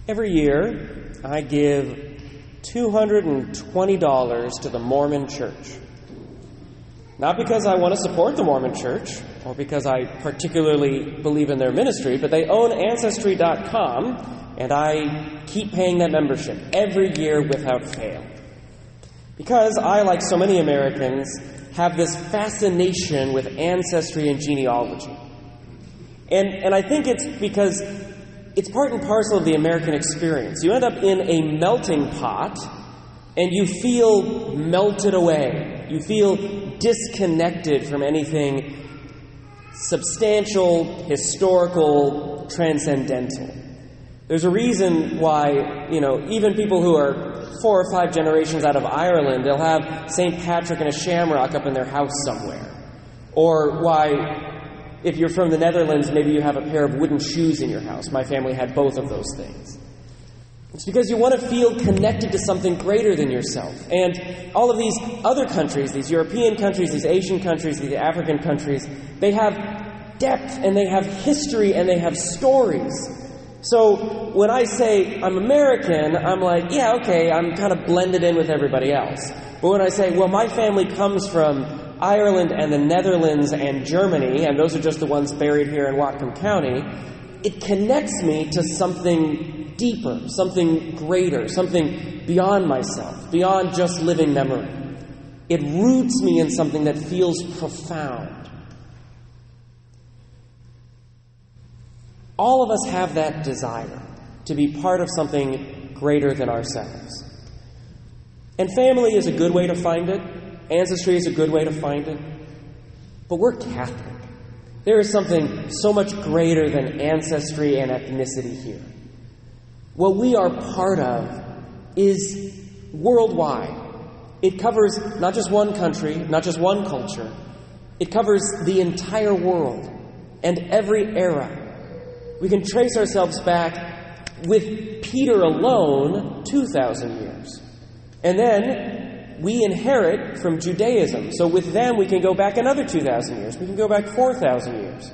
Every year, I give $220 to the Mormon Church. Not because I want to support the Mormon Church, or because I particularly believe in their ministry, but they own Ancestry.com, and I keep paying that membership every year without fail. Because I, like so many Americans, have this fascination with ancestry and genealogy. And I think it's because it's part and parcel of the American experience. You end up in a melting pot, and you feel melted away. You feel disconnected from anything substantial, historical, transcendental. There's a reason why, even people who are 4 or 5 generations out of Ireland, they'll have St. Patrick and a shamrock up in their house somewhere. Or why, if you're from the Netherlands, maybe you have a pair of wooden shoes in your house. My family had both of those things. It's because you want to feel connected to something greater than yourself. And all of these other countries, these European countries, these Asian countries, these African countries, they have depth and they have history and they have stories. So when I say I'm American, I'm like, yeah, okay, I'm kind of blended in with everybody else. But when I say, well, my family comes from Ireland and the Netherlands and Germany, and those are just the ones buried here in Whatcom County, it connects me to something deeper, something greater, something beyond myself, beyond just living memory. It roots me in something that feels profound. All of us have that desire to be part of something greater than ourselves. And family is a good way to find it. Ancestry is a good way to find it. But we're Catholic. There is something so much greater than ancestry and ethnicity here. What we are part of is worldwide. It covers not just one country, not just one culture. It covers the entire world and every era. We can trace ourselves back with Peter alone 2,000 years. And then we inherit from Judaism. So with them we can go back another 2,000 years. We can go back 4,000 years.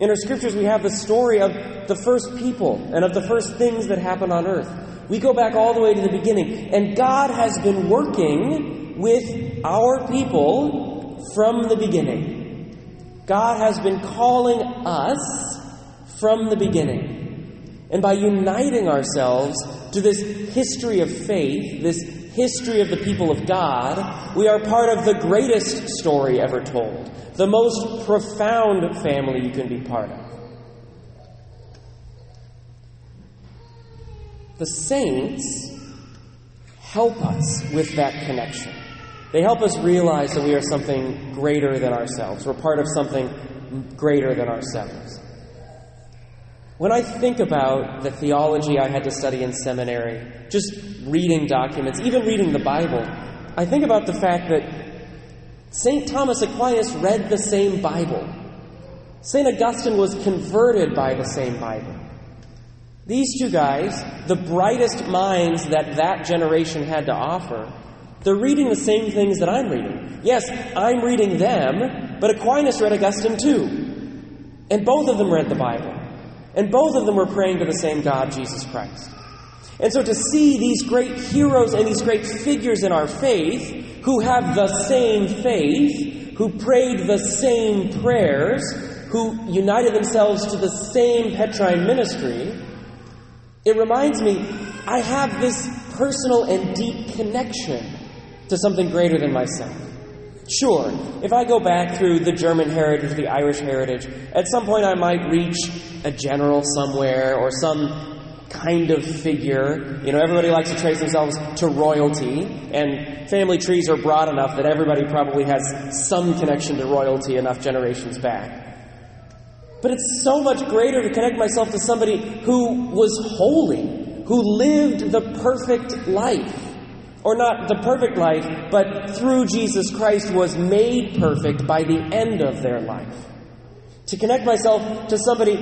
In our scriptures we have the story of the first people and of the first things that happened on earth. We go back all the way to the beginning. And God has been working with our people from the beginning. God has been calling us from the beginning. And by uniting ourselves to this history of faith, this history of the people of God, we are part of the greatest story ever told, the most profound family you can be part of. The saints help us with that connection. They help us realize that we are something greater than ourselves. We're part of something greater than ourselves. When I think about the theology I had to study in seminary, just reading documents, even reading the Bible, I think about the fact that St. Thomas Aquinas read the same Bible. St. Augustine was converted by the same Bible. These two guys, the brightest minds that generation had to offer, they're reading the same things that I'm reading. Yes, I'm reading them, but Aquinas read Augustine too. And both of them read the Bible. And both of them were praying to the same God, Jesus Christ. And so to see these great heroes and these great figures in our faith, who have the same faith, who prayed the same prayers, who united themselves to the same Petrine ministry, it reminds me, I have this personal and deep connection to something greater than myself. Sure, if I go back through the German heritage, the Irish heritage, at some point I might reach a general somewhere or some kind of figure. Everybody likes to trace themselves to royalty, and family trees are broad enough that everybody probably has some connection to royalty enough generations back. But it's so much greater to connect myself to somebody who was holy, who lived the perfect life. Or not the perfect life, but through Jesus Christ was made perfect by the end of their life. To connect myself to somebody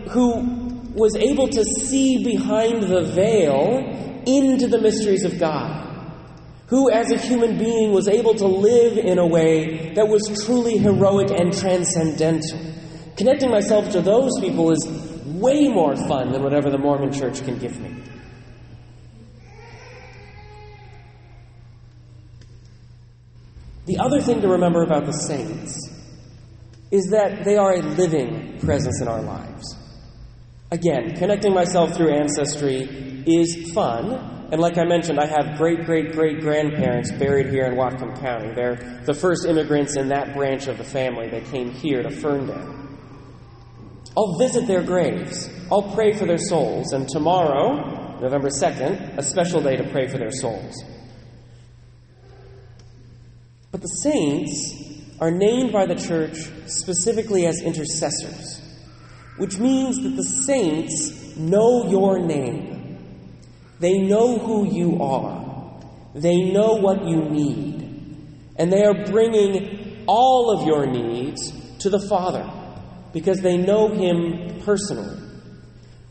who was able to see behind the veil into the mysteries of God. Who, as a human being, was able to live in a way that was truly heroic and transcendental. Connecting myself to those people is way more fun than whatever the Mormon Church can give me. The other thing to remember about the saints is that they are a living presence in our lives. Again, connecting myself through ancestry is fun. And like I mentioned, I have great-great-great-grandparents buried here in Whatcom County. They're the first immigrants in that branch of the family. They came here to Ferndale. I'll visit their graves. I'll pray for their souls. And tomorrow, November 2nd, a special day to pray for their souls. But the saints are named by the church specifically as intercessors, which means that the saints know your name. They know who you are. They know what you need. And they are bringing all of your needs to the Father because they know Him personally.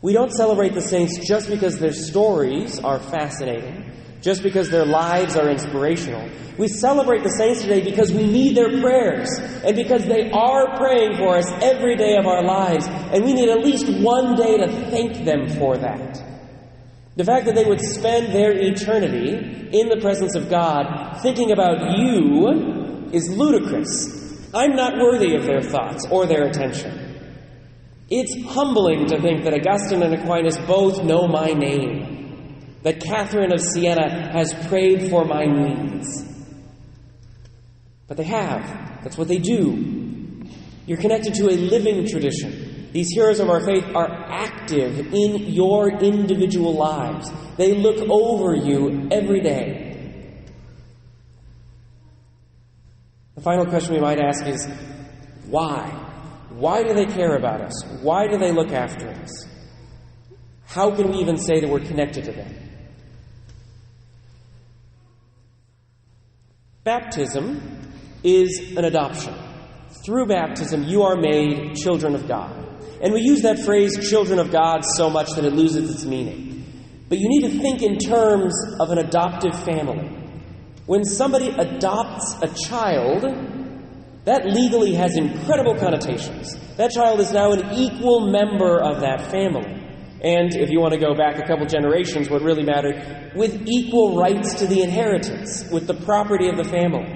We don't celebrate the saints just because their stories are fascinating, just because their lives are inspirational. We celebrate the saints today because we need their prayers and because they are praying for us every day of our lives, and we need at least one day to thank them for that. The fact that they would spend their eternity in the presence of God thinking about you is ludicrous. I'm not worthy of their thoughts or their attention. It's humbling to think that Augustine and Aquinas both know my name, that Catherine of Siena has prayed for my needs. But they have. That's what they do. You're connected to a living tradition. These heroes of our faith are active in your individual lives. They look over you every day. The final question we might ask is, why? Why do they care about us? Why do they look after us? How can we even say that we're connected to them? Baptism is an adoption. Through baptism, you are made children of God. And we use that phrase, children of God, so much that it loses its meaning. But you need to think in terms of an adoptive family. When somebody adopts a child, that legally has incredible connotations. That child is now an equal member of that family. And if you want to go back a couple generations, what really mattered, with equal rights to the inheritance, with the property of the family.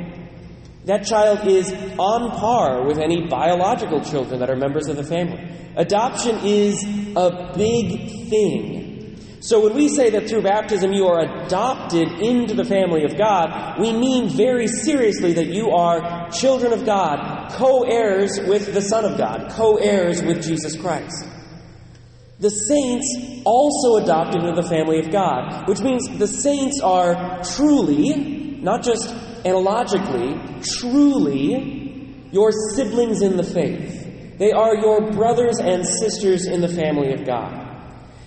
That child is on par with any biological children that are members of the family. Adoption is a big thing. So when we say that through baptism you are adopted into the family of God, we mean very seriously that you are children of God, co-heirs with the Son of God, co-heirs with Jesus Christ. The saints also adopted into the family of God, which means the saints are truly, not just analogically, truly your siblings in the faith. They are your brothers and sisters in the family of God.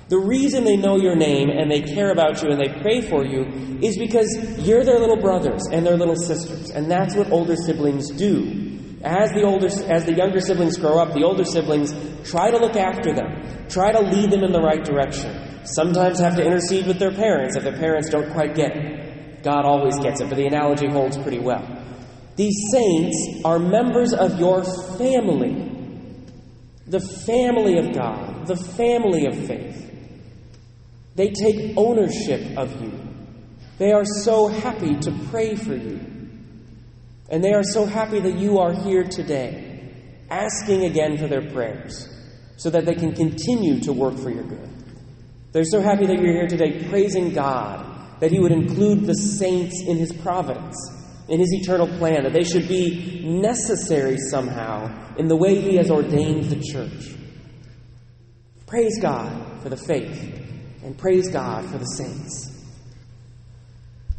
The reason they know your name and they care about you and they pray for you is because you're their little brothers and their little sisters. And that's what older siblings do. As the younger siblings grow up, the older siblings try to look after them, try to lead them in the right direction. Sometimes have to intercede with their parents if their parents don't quite get it. God always gets it, but the analogy holds pretty well. These saints are members of your family, the family of God, the family of faith. They take ownership of you. They are so happy to pray for you. And they are so happy that you are here today, asking again for their prayers, so that they can continue to work for your good. They're so happy that you're here today praising God, that He would include the saints in His providence, in His eternal plan, that they should be necessary somehow in the way He has ordained the church. Praise God for the faith, and praise God for the saints.